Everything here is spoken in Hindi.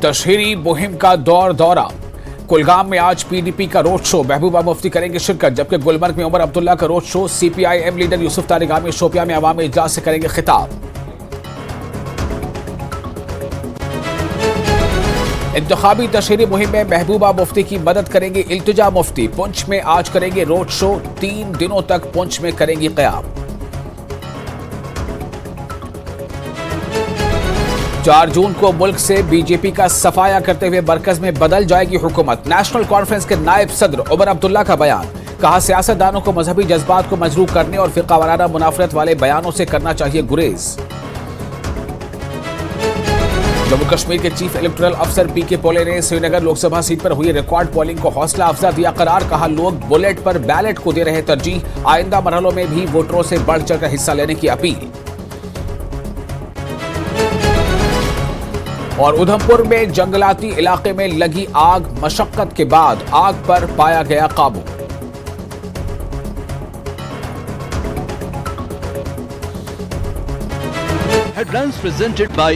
तशहीरी मुहिम का दौरा। कुलगाम में आज पीडीपी का रोड शो, महबूबा मुफ्ती करेंगे शिरकत, जबकि गुलमर्ग में उमर अब्दुल्ला का road show. CPIM leader Yusuf Tarigami Shopian में अवामी इजलास से करेंगे खिताब। इंतखाबी तशहीरी मुहिम में महबूबा मुफ्ती की मदद करेंगे इल्तिजा मुफ्ती। पुंछ में आज करेंगे रोड शो, 3 दिनों तक पुंछ में करेंगी क़याम। 4 जून को मुल्क से बीजेपी का सफाया करते हुए मरकज में बदल जाएगी हुकूमत। नेशनल कॉन्फ्रेंस के नायब सदर उमर अब्दुल्ला का बयान, कहा सियासतदानों को मजहबी जज्बात को मजरूह करने और फिरका वाराना मुनाफरत वाले बयानों से करना चाहिए गुरेज। जम्मू कश्मीर के चीफ इलेक्टोरल अफसर पीके पोले ने श्रीनगर लोकसभा सीट पर हुई रिकॉर्ड पोलिंग को हौसला अफजा दिया करार। कहा लोग बुलेट पर बैलेट को दे रहे तरजीह, आइंदा मरहलों में भी वोटरों से बढ़ चढ़कर हिस्सा लेने की अपील। और उधमपुर में जंगलाती इलाके में लगी आग, मशक्कत के बाद आग पर पाया गया काबू। Headlines presented by